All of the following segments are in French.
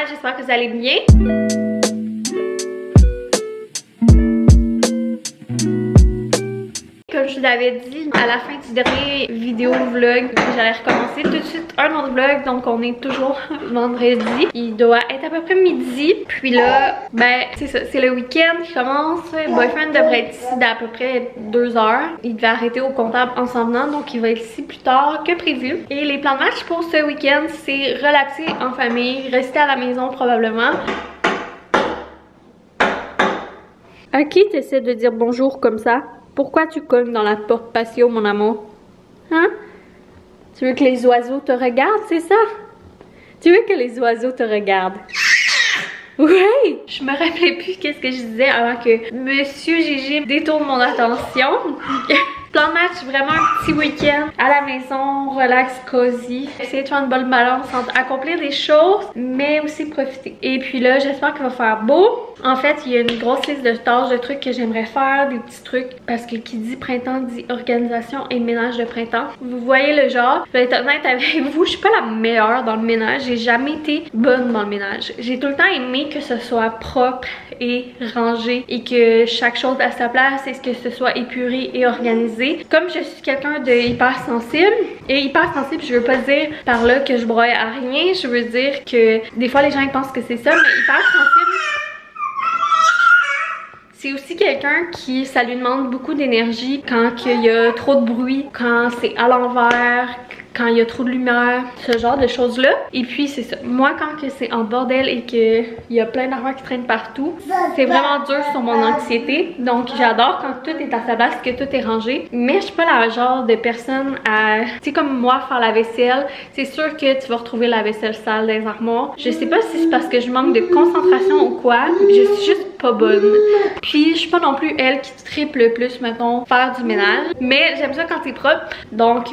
j'espère que vous allez bien. Comme je vous l'avais dit à la fin du dernier vidéo vlog, j'allais recommencer tout de suite un autre vlog. Donc on est toujours vendredi. Il doit être à peu près midi. Puis là, ben c'est ça, c'est le week-end qui commence. Boyfriend devrait être ici d'à peu près 2 heures. Il devait arrêter au comptable en s'en venant, donc il va être ici plus tard que prévu. Et les plans de match pour ce week-end, c'est relaxer en famille, rester à la maison probablement. À qui t'essaies de dire bonjour comme ça? Pourquoi tu cognes dans la porte patio, mon amour? Hein? Tu veux que les oiseaux te regardent, c'est ça? Tu veux que les oiseaux te regardent? Oui! Je me rappelais plus qu'est-ce que je disais avant que Monsieur Gigi détourne mon attention. Plan de match, vraiment un petit week-end à la maison, relax, cosy. Essayer de faire une bonne balance entre accomplir des choses, mais aussi profiter. Et puis là, j'espère qu'il va faire beau. En fait, il y a une grosse liste de tâches, de trucs que j'aimerais faire, des petits trucs. Parce que qui dit printemps dit organisation et ménage de printemps. Vous voyez le genre. Je vais être honnête avec vous, je suis pas la meilleure dans le ménage. J'ai jamais été bonne dans le ménage. J'ai tout le temps aimé que ce soit propre et rangé et que chaque chose à sa place et que ce soit épuré et organisé. Comme je suis quelqu'un de hyper sensible, et hyper sensible, je veux pas dire par là que je broye à rien, je veux dire que des fois les gens ils pensent que c'est ça, mais hyper sensible, c'est aussi quelqu'un qui, ça lui demande beaucoup d'énergie quand il y a trop de bruit, quand c'est à l'envers, quand il y a trop de lumière, ce genre de choses-là. Et puis c'est ça, moi quand que c'est en bordel et qu'il y a plein d'affaires qui traînent partout, c'est vraiment dur sur mon anxiété. Donc j'adore quand tout est à sa place, que tout est rangé. Mais je suis pas la genre de personne à, tu sais comme moi, faire la vaisselle. C'est sûr que tu vas retrouver la vaisselle sale dans les armoires. Je sais pas si c'est parce que je manque de concentration ou quoi, je suis juste pas bonne. Puis je suis pas non plus elle qui triple le plus, mettons, faire du ménage. Mais j'aime ça quand c'est propre. Donc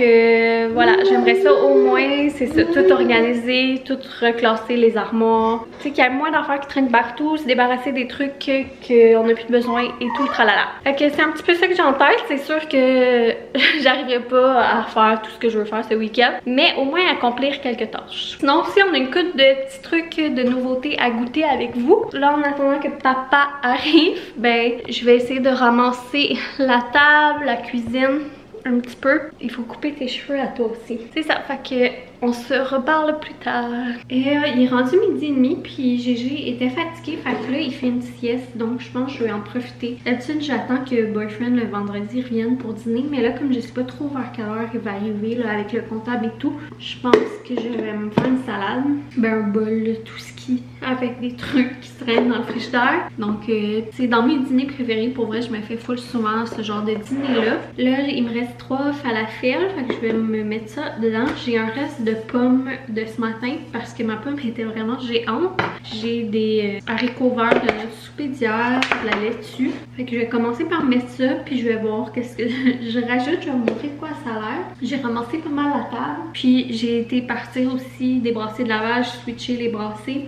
voilà, j'aimerais ça au moins, c'est ça, tout organiser, tout reclasser les armoires. Tu sais qu'il y a moins d'affaires qui traînent partout, se débarrasser des trucs qu'on n'a plus besoin et tout le tralala. Fait que c'est un petit peu ça que j'ai en tête. C'est sûr que j'arriverai pas à faire tout ce que je veux faire ce week-end, mais au moins accomplir quelques tâches. Sinon aussi, on a une couple de petits trucs de nouveautés à goûter avec vous. Là, en attendant que papa arrive, ben je vais essayer de ramasser la table, la cuisine un petit peu. Il faut couper tes cheveux à toi aussi. C'est ça, fait que on se reparle plus tard. Et il est rendu 12h30 puis Gigi était fatigué, fait que là il fait une sieste, donc je pense que je vais en profiter. D'habitude j'attends que Boyfriend le vendredi revienne pour dîner, mais là comme je sais pas trop vers quelle heure il va arriver là, avec le comptable et tout, je pense que je vais me faire une salade, ben un bol de tout ce qui avec des trucs qui se traînent dans le frigidaire. Donc c'est dans mes dîners préférés, pour vrai je me fais full souvent ce genre de dîner là. Là il me reste 3 falafels, fait que je vais me mettre ça dedans. J'ai un reste de pommes de ce matin parce que ma pomme était vraiment géante. J'ai des haricots verts de notre souper d'hier, de la laitue. Fait que je vais commencer par mettre ça, puis je vais voir qu'est-ce que je rajoute. Je vais vous montrer de quoi ça a l'air. J'ai ramassé pas mal la table, puis j'ai été partir aussi des brassées de lavage, switcher les brassées.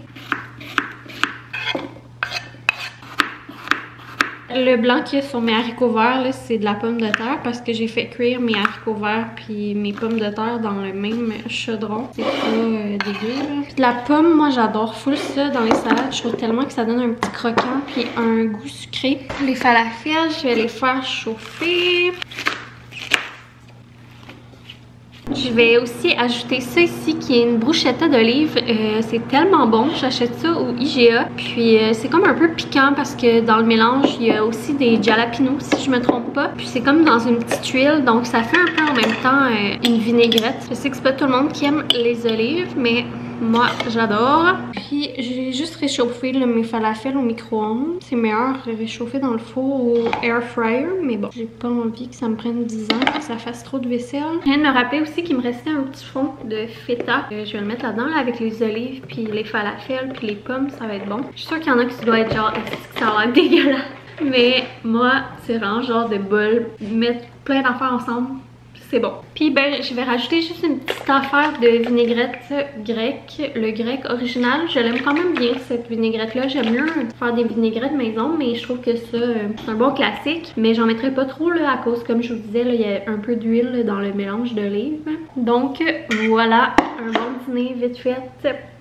Le blanc qu'il y a sur mes haricots verts, c'est de la pomme de terre parce que j'ai fait cuire mes haricots verts puis mes pommes de terre dans le même chaudron. C'est pas dégueu là. Puis de la pomme, moi j'adore full ça dans les salades. Je trouve tellement que ça donne un petit croquant puis un goût sucré. Les falafels, je vais les faire chauffer. Je vais aussi ajouter ça ici qui est une bruschetta d'olive. C'est tellement bon, j'achète ça au IGA. Puis c'est comme un peu piquant parce que dans le mélange il y a aussi des jalapenos si je me trompe pas. Puis c'est comme dans une petite huile, donc ça fait un peu en même temps une vinaigrette. Je sais que c'est pas tout le monde qui aime les olives, mais moi j'adore. Puis j'ai juste réchauffé là, mes falafels au micro-ondes. C'est meilleur réchauffer dans le four ou air fryer, mais bon, j'ai pas envie que ça me prenne 10 ans, que ça fasse trop de vaisselle. Je viens de me rappeler aussi qu'il me restait un petit fond de feta. Je vais le mettre là-dedans là, avec les olives, puis les falafels, puis les pommes, ça va être bon. Je suis sûre qu'il y en a qui doivent être genre, est-ce que ça a l'air dégueulasse? Mais moi, c'est vraiment genre de bol, mettre plein d'affaires ensemble. C'est bon. Puis ben je vais rajouter juste une petite affaire de vinaigrette grecque. Le grec original, je l'aime quand même bien cette vinaigrette là. J'aime mieux faire des vinaigrettes maison, mais je trouve que ça c'est un bon classique. Mais j'en mettrai pas trop là à cause, comme je vous disais, là, il y a un peu d'huile dans le mélange d'olive. Donc voilà, un bon dîner vite fait,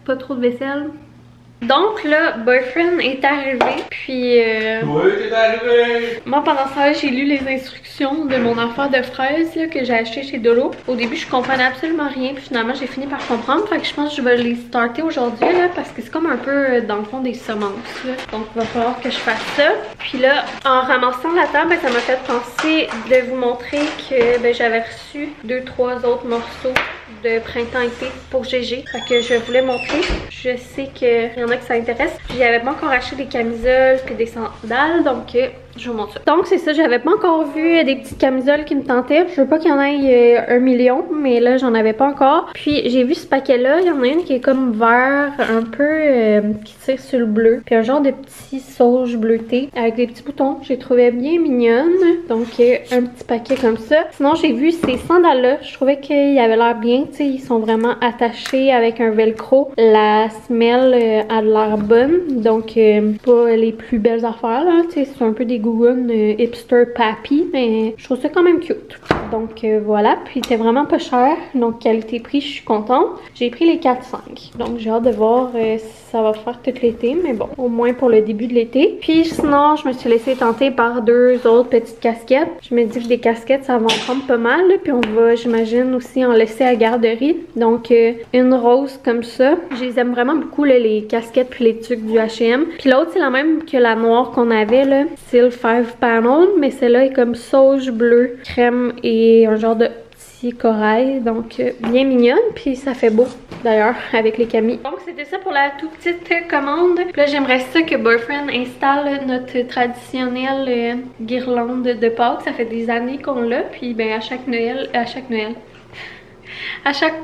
pas trop de vaisselle. Donc là, Boyfriend est arrivé, puis Oui, t'es arrivé! moi pendant ça, j'ai lu les instructions de mon affaire de fraises là, que j'ai acheté chez Dolo. Au début, je comprenais absolument rien, puis finalement, j'ai fini par comprendre. Fait que je pense que je vais les starter aujourd'hui là, parce que c'est comme un peu dans le fond des semences là. Donc il va falloir que je fasse ça. Puis là, en ramassant la table, ben, ça m'a fait penser de vous montrer que ben, j'avais reçu 2-3 autres morceaux de printemps-été pour GG. Fait que je voulais montrer. Je sais qu'il y en a qui ça intéresse. J'avais pas encore acheté des camisoles puis des sandales, donc je vous montre ça. Donc c'est ça, j'avais pas encore vu des petites camisoles qui me tentaient. Je veux pas qu'il y en ait 1 million, mais là j'en avais pas encore. Puis j'ai vu ce paquet-là, il y en a une qui est comme vert, un peu qui tire sur le bleu. Puis un genre de petit sauge bleuté avec des petits boutons. J'ai trouvé bien mignonne. Donc un petit paquet comme ça. Sinon j'ai vu ces sandales-là. Je trouvais qu'ils avaient l'air bien. Tu sais, ils sont vraiment attachés avec un velcro. La semelle a de l'air bonne. Donc pas les plus belles affaires là. Tu sais, c'est un peu des Google hipster papi, mais je trouve ça quand même cute. Donc voilà, puis c'était vraiment pas cher, donc qualité-prix, je suis contente. J'ai pris les 4-5, donc j'ai hâte de voir si ça va faire tout l'été, mais bon, au moins pour le début de l'été. Puis sinon, je me suis laissée tenter par 2 autres petites casquettes. Je me dis que des casquettes, ça va en prendre pas mal, là, puis on va, j'imagine, aussi en laisser à la garderie. Donc une rose comme ça. Je les aime vraiment beaucoup, là, les casquettes puis les tucs du H&M. Puis l'autre, c'est la même que la noire qu'on avait, là, style 5 panel, mais celle-là est comme sauge bleu, crème et un genre de petit corail, donc bien mignonne, puis ça fait beau d'ailleurs avec les camis. Donc c'était ça pour la toute petite commande. Puis là j'aimerais ça que Boyfriend installe notre traditionnelle guirlande de Pâques. Ça fait des années qu'on l'a, puis ben à chaque Noël, à chaque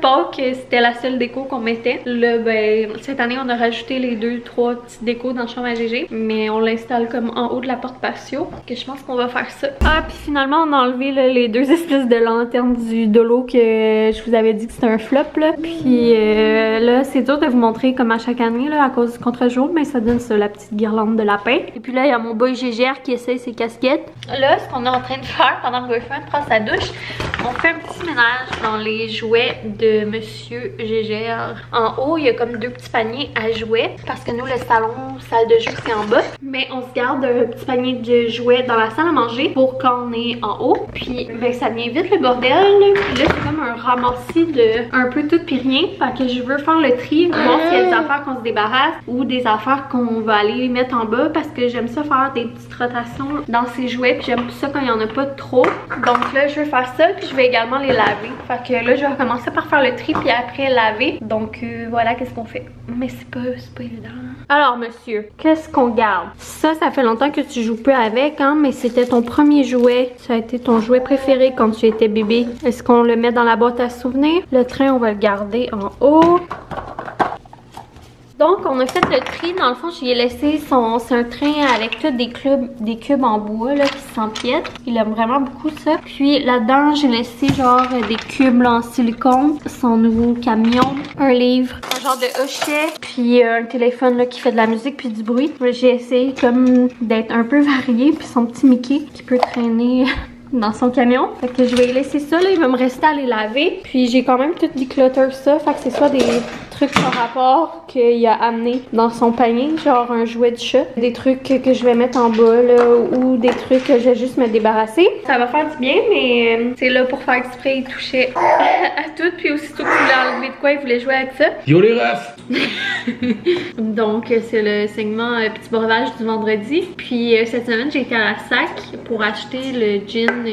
Pâques, c'était la seule déco qu'on mettait. Là, ben, cette année, on a rajouté les 2-3 petites décos dans la chambre à GG. Mais on l'installe comme en haut de la porte patio. Que je pense qu'on va faire ça. Ah, puis finalement, on a enlevé là, les 2 espèces de lanternes du Dolo que je vous avais dit que c'était un flop. Là. Puis là, c'est dur de vous montrer comme à chaque année, là, à cause du contre-jour. Mais ça donne ça, la petite guirlande de lapin. Et puis là, il y a mon boy GGR qui essaye ses casquettes. Là, ce qu'on est en train de faire pendant que Boyfriend prend sa douche, on fait un petit ménage dans les jouets de Monsieur Gégère. En haut, il y a comme 2 petits paniers à jouets parce que nous, le salon, salle de jeu, c'est en bas. Mais on se garde un petit panier de jouets dans la salle à manger pour quand on est en haut. Puis, ben, ça devient vite le bordel. Puis là, c'est comme un ramassis de un peu tout puis rien. Fait que je veux faire le tri, voir s'il y a des affaires qu'on se débarrasse ou des affaires qu'on va aller mettre en bas parce que j'aime ça faire des petites rotations dans ces jouets. Puis j'aime ça quand il n'y en a pas trop. Donc là, je veux faire ça. Puis je vais également les laver. Fait que là, je vais commencer par faire le tri puis après laver. Donc voilà qu'est-ce qu'on fait. Mais c'est pas évident. Alors monsieur, qu'est-ce qu'on garde? Ça fait longtemps que tu joues plus avec, hein, mais c'était ton premier jouet. Ça a été ton jouet préféré quand tu étais bébé. Est-ce qu'on le met dans la boîte à souvenirs? Le train, on va le garder en haut. Donc, on a fait le tri. Dans le fond, j'y ai laissé c'est un train avec tous des cubes en bois là, qui s'empiètent. Il aime vraiment beaucoup ça. Puis là-dedans, j'ai laissé genre des cubes là, en silicone. Son nouveau camion. Un livre. Un genre de hochet. Puis un téléphone là, qui fait de la musique puis du bruit. J'ai essayé comme d'être un peu variée. Puis son petit Mickey qui peut traîner dans son camion. Fait que je vais laisser ça là. Il va me rester à les laver. Puis j'ai quand même tout declutter ça. Fait que c'est soit des trucs par rapport qu'il a amené dans son panier, genre un jouet de chat, des trucs que je vais mettre en bas là, ou des trucs que je vais juste me débarrasser. Ça va faire du bien, mais c'est là pour faire exprès, il touchait à tout, puis aussitôt qu'il voulait enlever de quoi, il voulait jouer avec ça. Yo les refs! Donc c'est le segment petit breuvage du vendredi. Puis cette semaine, j'ai été à la SAC pour acheter le gin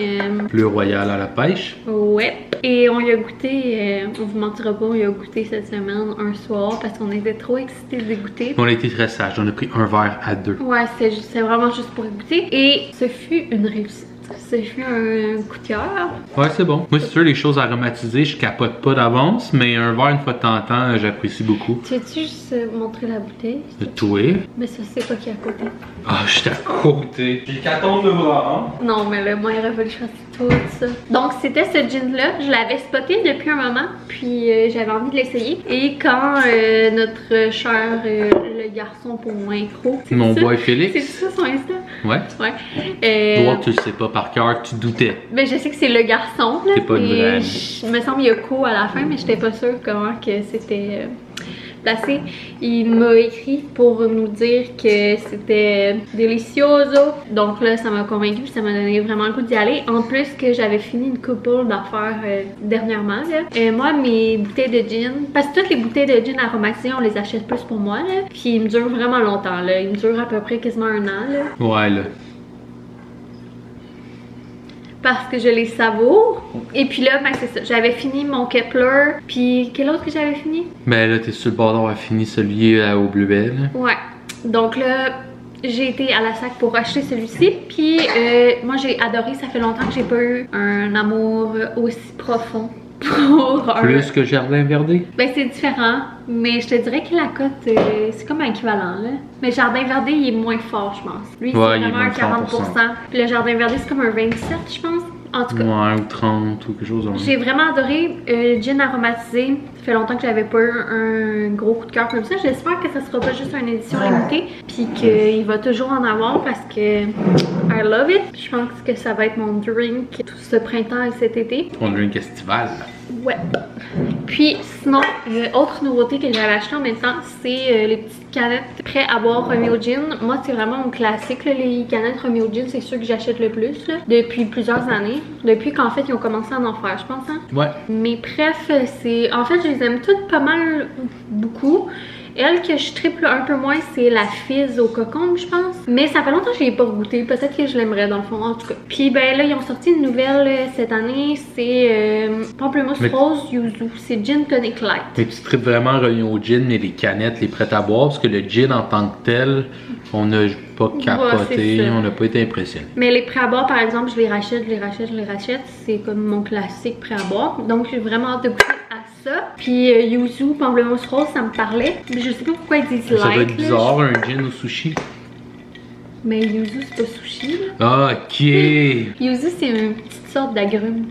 Le Royal à la pêche. Ouais. Et on y a goûté, on vous mentira pas, on y a goûté cette semaine un soir parce qu'on était trop excités de goûter. On a été très sages, on a pris un verre à 2. Ouais, c'est vraiment juste pour goûter. Et ce fut une réussite. Ce fut un coup de cœur. Ouais, c'est bon. Moi, c'est sûr, les choses aromatiser, je capote pas d'avance, mais un verre une fois de temps en temps, j'apprécie beaucoup. Tu veux-tu juste montrer la bouteille? Toi? Mais ça, c'est pas qui est à côté. Ah, je suis à côté. J'ai 14 de bras, hein? Non, mais là, moi, il aurait fallu que je fasse tout ça. Donc, c'était ce gin-là. Je l'avais spoté depuis un moment, puis j'avais envie de l'essayer. Et quand notre cher le garçon pour mon incro... Mon boy Félix. C'est ça son Insta? Ouais. Ouais. Toi, tu le sais pas par cœur, tu doutais. Ben, je sais que c'est le garçon, là. C'est pas une vraie amie. Il me semble qu'il y a co à la fin, mais j'étais pas sûre comment que c'était... placé. Il m'a écrit pour nous dire que c'était delicioso. Donc là, ça m'a convaincue, ça m'a donné vraiment le goût d'y aller. En plus que j'avais fini une couple d'affaires dernièrement. Là. Moi, mes bouteilles de gin, parce que toutes les bouteilles de gin aromatisées, on les achète plus pour moi. Là. Puis ils me durent vraiment longtemps. Là. Ils me durent à peu près quasiment 1 an. Là. Ouais, là. Parce que je les savoure. Et puis là, ben c'est ça. J'avais fini mon Kepler. Puis quel autre que j'avais fini? Ben là, t'es sur le bord d'avoir fini celui au Bleuet. Ouais. Donc là, j'ai été à la SAC pour acheter celui-ci. Puis moi, j'ai adoré. Ça fait longtemps que j'ai pas eu un amour aussi profond. Pour plus que Jardin Verdé? Ben c'est différent, mais je te dirais que la cote, c'est comme équivalent là. Mais Jardin Verdé, il est moins fort, je pense. Lui, c'est vraiment un 40%. Puis le Jardin Verdé, c'est comme un 27, je pense. En tout cas. Ouais, ou 30 ou quelque chose. J'ai vraiment adoré le gin aromatisé. Ça fait longtemps que j'avais pas eu un gros coup de cœur comme ça. J'espère que ça sera pas juste une édition limitée. Puis qu'il va toujours en avoir parce que I love it. Je pense que ça va être mon drink tout ce printemps et cet été. Ton drink estival. Ouais. Puis sinon, autre nouveauté que j'avais acheté en même temps, c'est les petites canettes prêts à boire Romeo Gin. Moi, c'est vraiment mon classique, là, les canettes Romeo Gin, c'est ceux que j'achète le plus là, depuis plusieurs années. Depuis qu'en fait, ils ont commencé à en faire, je pense. Hein? Ouais. Mes préf, c'est... En fait, je les aime toutes pas mal, beaucoup. Elle que je triple un peu moins, c'est la fizz au cocon, je pense. Mais ça fait longtemps que je l'ai pas goûté. Peut-être que je l'aimerais dans le fond, en tout cas. Puis ben là, ils ont sorti une nouvelle cette année. C'est pamplemousse rose yuzu. C'est gin tonic light. Mais tu tripes vraiment Romeo Gin, mais les canettes, les prêtes à boire, parce que le gin en tant que tel, on n'a pas capoté, on n'a pas été impressionné. Mais les prêts à boire, par exemple, je les rachète. C'est comme mon classique prêt à boire. Donc j'ai vraiment hâte de goûter à ça. Puis yuzu, pamplemousse rose, ça me parlait. Mais je sais pas pourquoi ils disent light. Ça doit être bizarre, un gin au sushi. Mais yuzu, c'est pas sushi, là. Ah, ok. Yuzu, c'est une petite sorte d'agrume.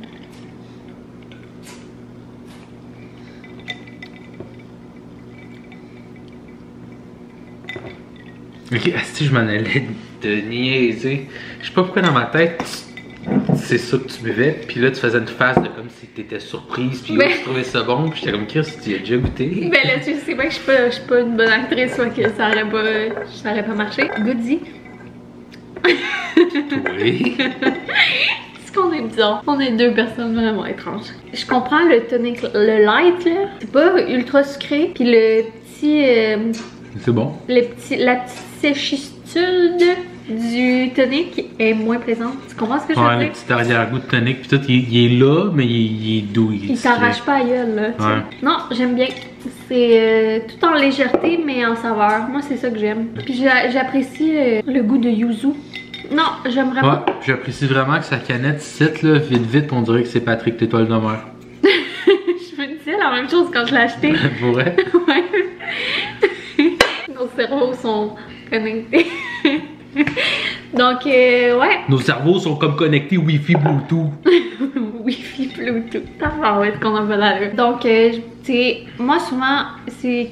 Ok, si je m'en allais te niaiser. Je sais pas pourquoi dans ma tête, c'est ça que tu buvais, puis là tu faisais une face de comme si t'étais surprise, puis tu trouvais ça bon, puis j'étais comme Chris, tu y as déjà goûté. Ben là, tu sais bien que je suis pas une bonne actrice, soit que ça aurait pas marché. Goody. Oui. C'est qu'on est bizarre. On est deux personnes vraiment étranges. Je comprends le tonic, le light là, c'est pas ultra sucré, puis le petit. C'est bon. La petite séchitude du tonic est moins plaisante. Tu comprends ce que je veux dire? Ouais, le petit arrière-goût de tonic, puis tout, il est là, mais il est doux. Il t'arrache pas à gueule, là. Ouais. Non, j'aime bien. C'est tout en légèreté, mais en saveur. Moi, c'est ça que j'aime. Puis j'apprécie le goût de yuzu. Non, j'aime vraiment. Ouais, j'apprécie vraiment que sa canette cite, là, vite, on dirait que c'est Patrick l'étoile de mer. Je me disais la même chose quand je l'ai acheté. Pour vrai? Ouais. Nos cerveaux sont connectés. Donc, ouais. Nos cerveaux sont comme connectés Wi-Fi Bluetooth. Wi-Fi Bluetooth. Ça va être qu'on en fait là. Donc, moi, souvent, c'est 4%.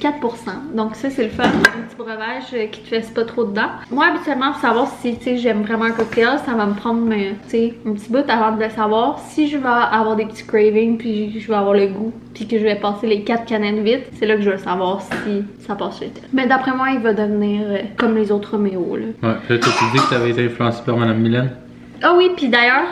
Donc, ça, c'est le fun. Un petit breuvage qui te fait pas trop dedans. Moi, habituellement, pour savoir si, j'aime vraiment un cocktail, ça va me prendre, un petit bout avant de le savoir. Si je vais avoir des petits cravings, puis je vais avoir le goût, puis que je vais passer les 4 canettes vite, c'est là que je vais savoir si ça passe le test. Mais d'après moi, il va devenir comme les autres Romeo, là. Ouais, puis là, tu dis que tu avais été influencé par Madame Mylène? Ah oui, puis d'ailleurs...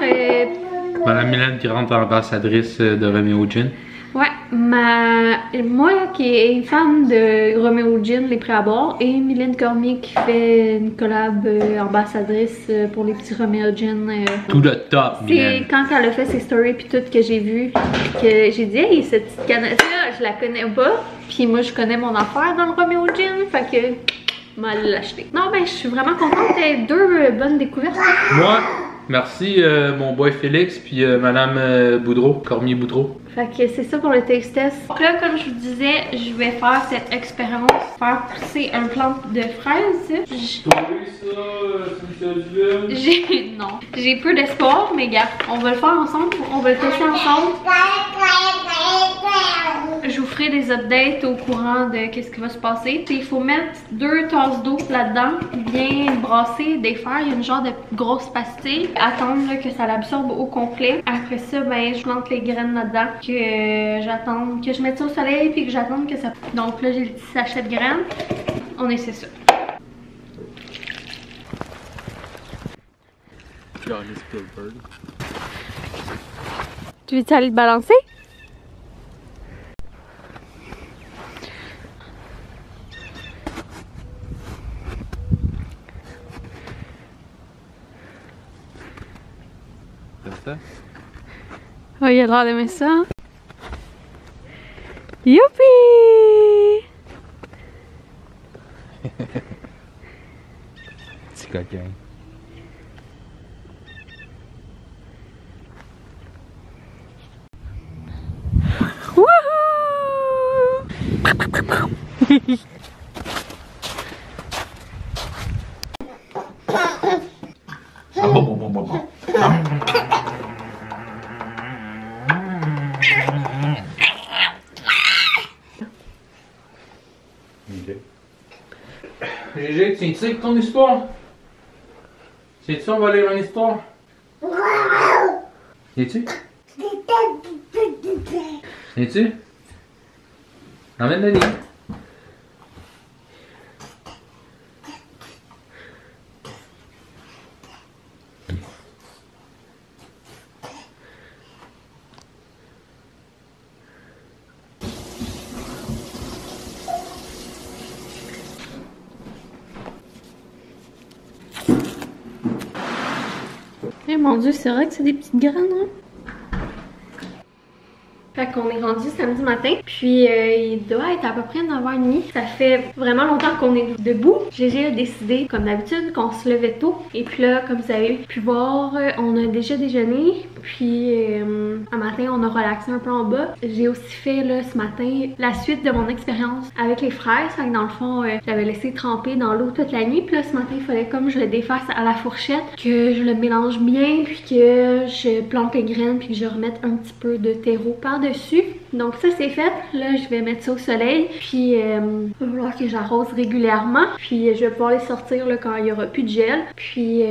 Madame Mylène qui rentre ambassadrice de Romeo Gin. Ouais, moi qui est fan de Romeo Gin, les prêts à boire, et Mylène Cormier qui fait une collab ambassadrice pour les petits Romeo Gin. Tout le top, c'est quand elle a fait ses stories puis tout que j'ai vu, que j'ai dit, hey, cette petite canette-là, je la connais pas, puis moi je connais mon affaire dans le Romeo Gin, fait que m'a l'acheter. Non, ben je suis vraiment contente, t'as 2 bonnes découvertes. Moi, merci mon boy Félix, puis Madame Boudreau, Cormier Boudreau. Fait que c'est ça pour le taste test. Donc là, comme je vous disais, je vais faire cette expérience, faire pousser un plant de fraises. J'ai peu d'espoir, mais gars, on va le faire ensemble, on va le tester ensemble. je vous ferai des updates au courant de qu'est-ce qui va se passer. Il faut mettre 2 tasses d'eau là-dedans, bien brasser, défaire. Il y a une genre de grosse pastille. Attendre là, que ça l'absorbe au complet. Après ça, ben, je plante les graines là-dedans. Que j'attends, que je mette ça au soleil puis que j'attende que ça... Donc là, j'ai le petit sachet de graines. On essaie ça. Johnny Spielberg. Tu veux-tu aller te balancer? Ça? Oh, il a l'air d'aimer ça. Youpi! Petit coquin. Wouhou! Gégé, tiens-tu avec ton histoire? Tiens-tu, on va lire une histoire? Tiens-tu? Tiens-tu? Emmène le lit. Eh mon dieu, c'est vrai que c'est des petites graines, hein? Fait qu'on est rendu samedi matin, puis il doit être à peu près 9h30. Ça fait vraiment longtemps qu'on est debout. Gégé a décidé, comme d'habitude, qu'on se levait tôt. Et puis là, comme vous avez pu voir, on a déjà déjeuné. Puis un matin, on a relaxé un peu en bas. J'ai aussi fait là, ce matin la suite de mon expérience avec les fraises. Fait que dans le fond, j'avais laissé tremper dans l'eau toute la nuit. Puis là, ce matin, il fallait comme je le défasse à la fourchette, que je le mélange bien, puis que je plante les graines, puis que je remette un petit peu de terreau par-dessus. Donc ça c'est fait. Là je vais mettre ça au soleil. Puis il va falloir que j'arrose régulièrement. Puis je vais pouvoir les sortir là, quand il n'y aura plus de gel. Puis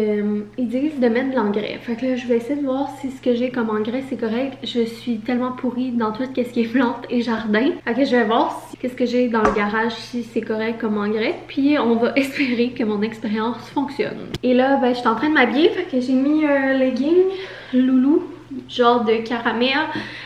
ils disent de mettre de l'engrais. Fait que là je vais essayer de voir si ce que j'ai comme engrais c'est correct. Je suis tellement pourrie dans tout ce qui est plante et jardin. Fait que je vais voir si qu'est-ce que j'ai dans le garage, si c'est correct comme engrais. Puis on va espérer que mon expérience fonctionne. Et là ben je suis en train de m'habiller. Fait que j'ai mis un legging loulou, genre de caramel,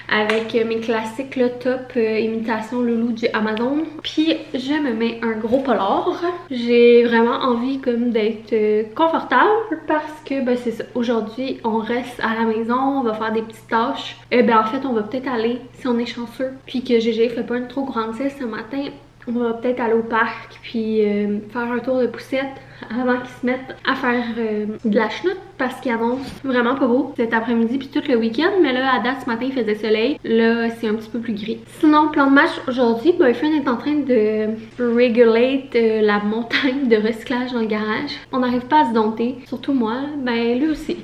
avec mes classiques là, top imitation loulou du Amazon. Puis je me mets un gros polar. J'ai vraiment envie comme d'être confortable parce que ben c'est ça. Aujourd'hui on reste à la maison, on va faire des petites tâches. Ben en fait on va peut-être aller, si on est chanceux, puis que Gégé fait pas une trop grande sieste ce matin, on va peut-être aller au parc puis faire un tour de poussette avant qu'ils se mettent à faire de la chenoute parce qu'il annonce vraiment pas beau cet après-midi puis tout le week-end. Mais là, à date, ce matin, il faisait soleil. Là, c'est un petit peu plus gris. Sinon, plan de match aujourd'hui, Boyfriend est en train de regulate la montagne de recyclage dans le garage. On n'arrive pas à se dompter, surtout moi, ben lui aussi.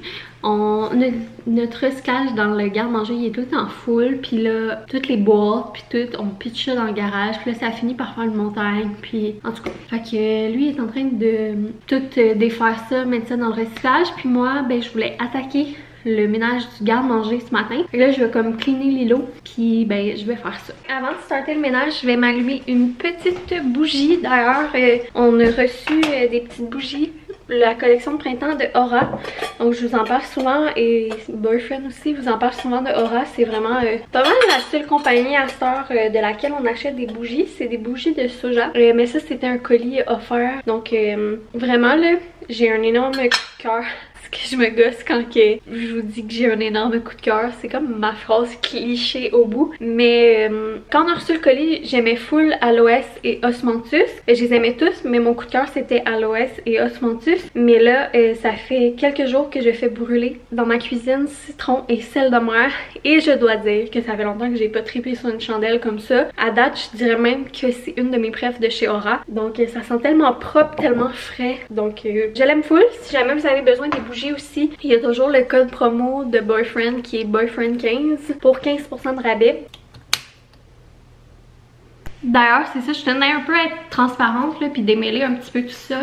Notre recyclage dans le garde-manger il est tout en full, puis là toutes les boîtes puis tout on pitch ça dans le garage, puis là ça finit par faire une montagne, puis en tout cas fait que lui est en train de tout défaire ça, mettre ça dans le recyclage, puis moi ben je voulais attaquer le ménage du garde-manger ce matin. Et là, je vais comme cleaner l'îlot, puis ben, je vais faire ça. Avant de starter le ménage, je vais m'allumer une petite bougie. D'ailleurs, on a reçu des petites bougies, la collection de printemps de Aura. Donc, je vous en parle souvent et Boyfriend aussi vous en parle souvent de Aura. C'est vraiment pas mal la seule compagnie à cette heure de laquelle on achète des bougies. C'est des bougies de soja. Mais ça, c'était un colis offert. Donc, vraiment, là, j'ai un énorme cœur. Que je me gosse quand que je vous dis que j'ai un énorme coup de cœur. C'est comme ma phrase cliché au bout. Mais quand on a reçu le colis, j'aimais full Aloès et Osmanthus. Je les aimais tous, mais mon coup de cœur c'était Aloès et Osmanthus. Mais là, ça fait quelques jours que je fais brûler dans ma cuisine citron et sel de mer. Et je dois dire que ça fait longtemps que j'ai pas trippé sur une chandelle comme ça. À date, je dirais même que c'est une de mes préfs de chez Aura. Donc ça sent tellement propre, tellement frais. Donc je l'aime full. Si jamais vous avez besoin des bougies aussi, il y a toujours le code promo de Boyfriend qui est Boyfriend15 pour 15% de rabais. D'ailleurs, c'est ça, je tenais un peu à être transparente là, puis démêler un petit peu tout ça.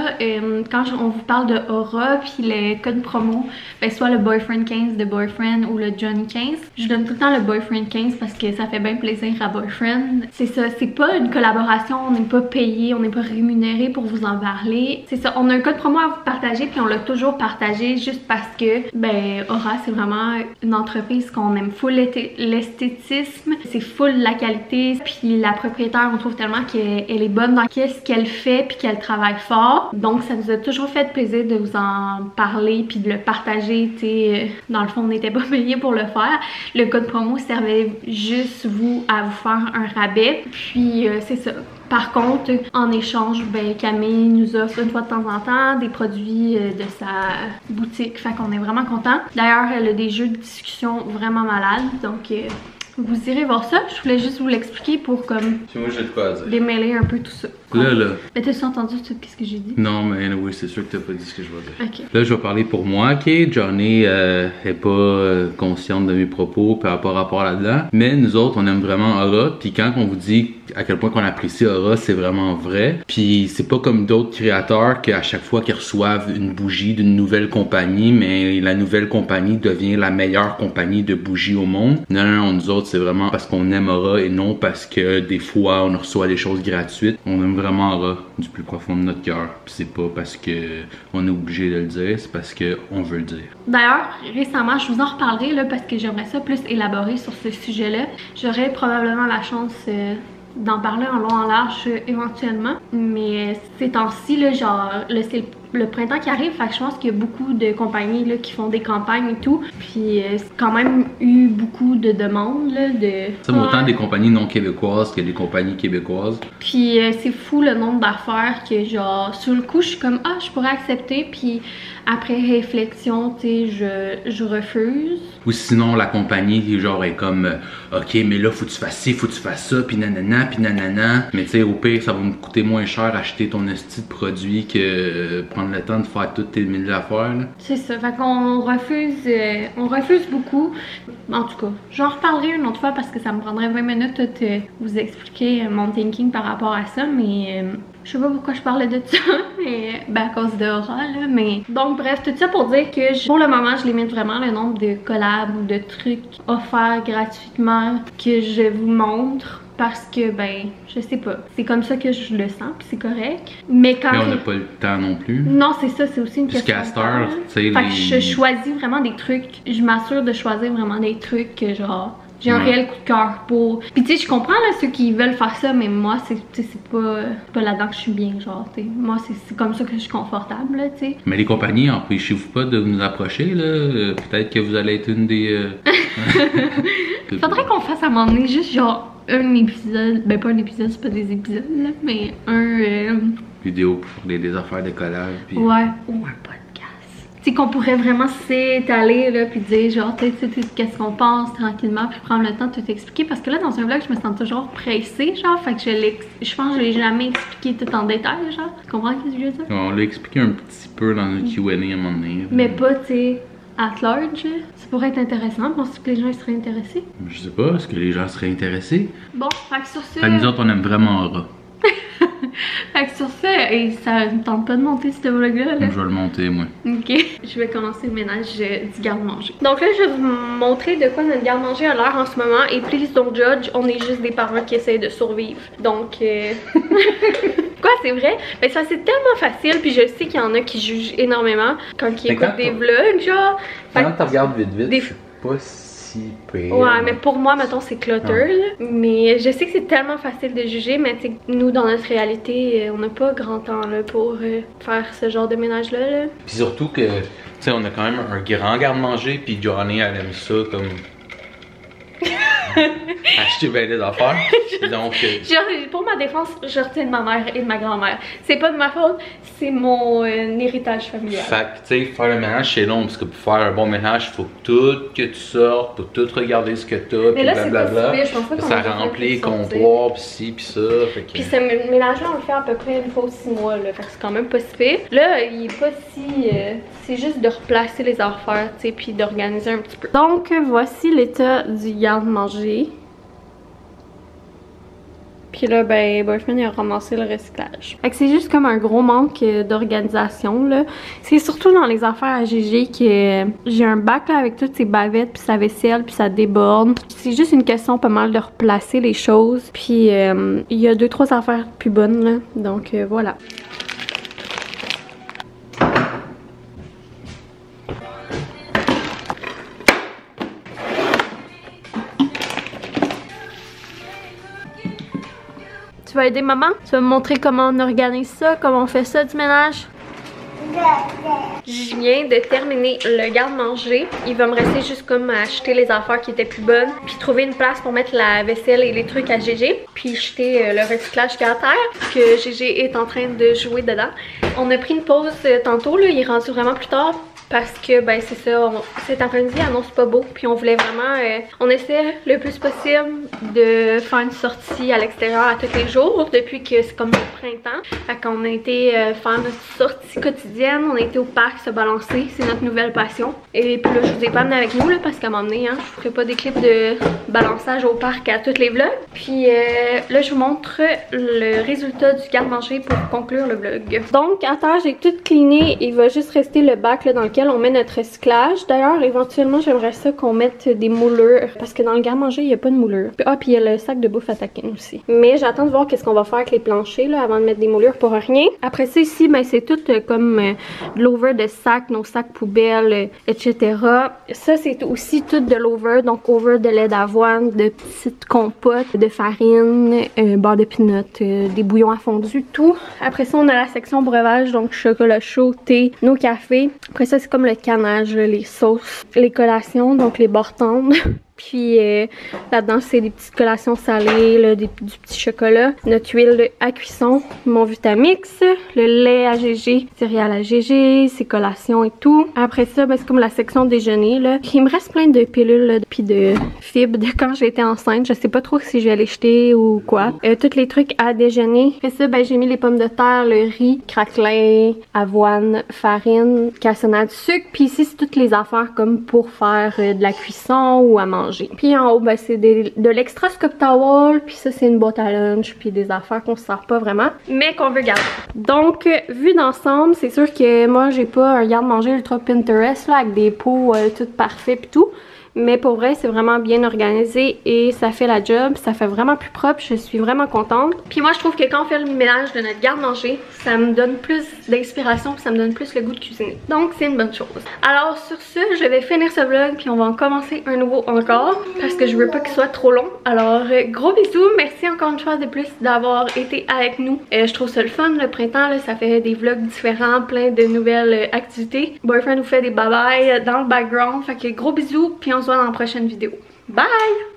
Quand on vous parle de Aura puis le code promo, ben, soit le Boyfriend 15 de Boyfriend ou le Johnny 15, je donne tout le temps le Boyfriend 15 parce que ça fait bien plaisir à Boyfriend. C'est ça, c'est pas une collaboration, on n'est pas payé, on n'est pas rémunéré pour vous en parler. C'est ça, on a un code promo à vous partager puis on l'a toujours partagé juste parce que, ben, Aura c'est vraiment une entreprise qu'on aime full l'esthétisme, c'est full la qualité, puis la propriétaire on trouve tellement qu'elle est bonne dans qu'est-ce qu'elle fait puis qu'elle travaille fort. Donc ça nous a toujours fait plaisir de vous en parler puis de le partager. Dans le fond on n'était pas payé pour le faire. Le code promo servait juste à vous faire un rabais. Puis c'est ça. Par contre, en échange, ben, Camille nous offre une fois de temps en temps des produits de sa boutique. Fait qu'on est vraiment contents. D'ailleurs, elle a des jeux de discussion vraiment malades. Donc vous irez voir ça. Je voulais juste vous l'expliquer pour comme moi, j'ai de quoi dire. Démêler un peu tout ça. Là. Mais t'as-tu entendu tout ce que j'ai dit? Non, mais oui, c'est sûr que t'as pas dit ce que je vais dire. Okay. Là, je vais parler pour moi, ok? Johnny est pas consciente de mes propos par rapport là-dedans. Mais nous autres, on aime vraiment Aura. Puis quand on vous dit à quel point qu'on apprécie Aura, c'est vraiment vrai. Puis c'est pas comme d'autres créateurs qu'à chaque fois qu'ils reçoivent une bougie d'une nouvelle compagnie, mais la nouvelle compagnie devient la meilleure compagnie de bougies au monde. Non, nous autres, c'est vraiment parce qu'on aime Aura et non parce que des fois, on reçoit des choses gratuites. On aime vraiment Aura du plus profond de notre cœur. Puis c'est pas parce que on est obligé de le dire, c'est parce que on veut le dire. D'ailleurs, récemment, je vous en reparlerai là, parce que j'aimerais ça plus élaborer sur ce sujet-là. J'aurai probablement la chance d'en parler en long en large éventuellement. Mais ces temps-ci, là, genre, là, c'est le printemps qui arrive, fait que je pense qu'il y a beaucoup de compagnies là, qui font des campagnes et tout. Puis c'est quand même eu beaucoup de demandes là, c'est autant des compagnies non québécoises que des compagnies québécoises. Puis c'est fou le nombre d'affaires que genre sur le coup je suis comme ah je pourrais accepter, puis après réflexion tu sais je refuse. Ou sinon la compagnie genre est comme ok mais là faut que tu fasses ci, faut que tu fasses ça, puis nanana, puis nanana. Mais tu sais au pire ça va me coûter moins cher acheter ton esti de produit que prendre le temps de faire toutes tes mille affaires. C'est ça, fait qu'on refuse beaucoup. En tout cas, j'en reparlerai une autre fois parce que ça me prendrait 20 minutes de vous expliquer mon thinking par rapport à ça, mais je sais pas pourquoi je parlais de ça, mais ben à cause de Aura là, mais donc bref, tout ça pour dire que pour le moment je limite vraiment le nombre de collabs ou de trucs offerts gratuitement que je vous montre. Parce que, ben, je sais pas. C'est comme ça que je le sens, puis c'est correct. Mais quand. Mais on n'a pas le temps non plus. Non, c'est ça, c'est aussi une question. Castor, tu sais. Fait que je choisis vraiment des trucs. Je m'assure de choisir vraiment des trucs que, genre, j'ai un réel coup de cœur pour. Puis, tu sais, je comprends, là, ceux qui veulent faire ça, mais moi, c'est pas là-dedans que je suis bien, genre, tu sais. Moi, c'est comme ça que je suis confortable, là, tu sais. Mais les compagnies, empêchez-vous pas de nous approcher, là. Peut-être que vous allez être une des. Faudrait qu'on fasse à un moment donné juste, genre, un épisode, ben pas un épisode, c'est pas des épisodes là, mais un vidéo pour des affaires de collage puis... Ouais, ou un podcast. Tu sais qu'on pourrait vraiment s'étaler là puis dire genre tu sais qu'est-ce qu'on pense tranquillement puis prendre le temps de tout expliquer parce que là dans un vlog je me sens toujours pressée genre, fait que je pense que je l'ai jamais expliqué tout en détail genre. Tu comprends ce que je veux dire? On l'a expliqué un petit peu dans le Q&A à un moment donné. Mais pas tu sais at large, ça pourrait être intéressant. Penses-tu que les gens seraient intéressés? Je sais pas, est-ce que les gens seraient intéressés? Bon, fait que sur ce... Nous autres, on aime vraiment Aura. Fait que sur ce, et ça me tente pas de monter ce vlog-là. Je vais le monter, moi. Ok. Je vais commencer le ménage du garde-manger. Donc là, je vais vous montrer de quoi notre garde-manger a l'air en ce moment. Et please don't judge, on est juste des parents qui essayent de survivre. Donc... Quoi, c'est vrai? Mais ça, c'est tellement facile. Puis je sais qu'il y en a qui jugent énormément quand ils écoutent des vlogs, genre. Quand tu regardes vite, c'est pas si pire. Ouais, mais pour moi, mettons, c'est clutter. Mais je sais que c'est tellement facile de juger, mais tu sais, nous, dans notre réalité, on n'a pas grand temps là, pour faire ce genre de ménage-là. Là. Puis surtout que, tu sais, on a quand même un grand garde-manger, puis Johnny, elle aime ça comme... acheter bien des affaires. Donc, pour ma défense, je retiens de ma mère et de ma grand-mère. C'est pas de ma faute, c'est mon héritage familial. Fait que, tu sais, faire le ménage, c'est long, parce que pour faire un bon ménage, il faut que tu sortes, pour tout regarder ce que t'as, puis blablabla. Ça remplit les comptoirs, pis ci, pis ça. Puis ce ménage-là, on le fait à peu près une fois aux 6 mois, là. Fait que c'est quand même pas si pire. Là, il est pas si... c'est juste de replacer les affaires, tu sais, puis d'organiser un petit peu. Donc, voici l'état du garde-manger. Puis là, ben, Boyfriend il a ramassé le recyclage. Fait que c'est juste comme un gros manque d'organisation, là. C'est surtout dans les affaires à GG que j'ai un bac là avec toutes ces bavettes, puis sa vaisselle, puis ça déborde. C'est juste une question pas mal de replacer les choses. Puis il y a 2-3 affaires plus bonnes, là. Donc voilà. Tu vas aider maman? Tu vas me montrer comment on organise ça, comment on fait ça du ménage? Je viens de terminer le garde-manger. Il va me rester juste comme à acheter les affaires qui étaient plus bonnes, puis trouver une place pour mettre la vaisselle et les trucs à GG, puis jeter le recyclage qui est à terre, que GG est en train de jouer dedans. On a pris une pause tantôt, là, il est rendu vraiment plus tard. Parce que, ben c'est ça, cet après-midi annonce pas beau. Puis on voulait vraiment, on essaie le plus possible de faire une sortie à l'extérieur à tous les jours. Depuis que c'est comme le printemps. Fait qu'on a été faire notre sortie quotidienne. On a été au parc se balancer. C'est notre nouvelle passion. Et puis là, je vous ai pas amené avec nous, là, parce qu'à un moment donné, hein, je ferai pas des clips de balançage au parc à tous les vlogs. Puis là, je vous montre le résultat du garde-manger pour conclure le vlog. Donc, à terre, j'ai tout cleané. Il va juste rester le bac là, dans lequel on met notre recyclage. D'ailleurs, éventuellement, j'aimerais ça qu'on mette des moulures parce que dans le garde-manger, il n'y a pas de moulure. Ah, puis il y a le sac de bouffe à taquin aussi. Mais j'attends de voir qu'est-ce qu'on va faire avec les planchers là, avant de mettre des moulures pour rien. Après ça, ici, ben, c'est tout comme de l'over de sacs, nos sacs poubelles, etc. Ça, c'est aussi tout de l'over. Donc, over de lait d'avoine, de petites compotes, de farine, beurre de pinot, des bouillons à fondu, tout. Après ça, on a la section breuvage, donc chocolat chaud, thé, nos cafés. Après ça, c'est comme le canage, les sauces, les collations, donc les bords tendres. Puis là-dedans, c'est des petites collations salées, là, du petit chocolat, notre huile à cuisson, mon Vitamix, le lait à GG, céréales à GG, ses collations et tout. Après ça, ben, c'est comme la section déjeuner, là. Il me reste plein de pilules puis de fibres de quand j'étais enceinte. Je sais pas trop si je vais les jeter ou quoi. Tous les trucs à déjeuner. Après ça, ben, j'ai mis les pommes de terre, le riz, craquelin, avoine, farine, cassonade, sucre. Puis ici, c'est toutes les affaires comme pour faire de la cuisson ou à manger. Puis en haut, ben, c'est de l'extra Scoop Towel, puis ça c'est une boîte à lunch, puis des affaires qu'on se sert pas vraiment, mais qu'on veut garder. Donc, vu d'ensemble, c'est sûr que moi j'ai pas un garde-manger ultra Pinterest là, avec des pots tout parfaits pis tout. Mais pour vrai, c'est vraiment bien organisé et ça fait la job, ça fait vraiment plus propre, je suis vraiment contente. Puis moi, je trouve que quand on fait le ménage de notre garde-manger, ça me donne plus d'inspiration, ça me donne plus le goût de cuisiner. Donc, c'est une bonne chose. Alors, sur ce, je vais finir ce vlog, puis on va en commencer un nouveau encore, parce que je veux pas qu'il soit trop long. Alors, gros bisous, merci encore une fois de plus d'avoir été avec nous. Je trouve ça le fun, le printemps, là, ça fait des vlogs différents, plein de nouvelles activités. Boyfriend nous fait des bye-bye dans le background, fait que gros bisous, puis on se voit dans la prochaine vidéo. Bye!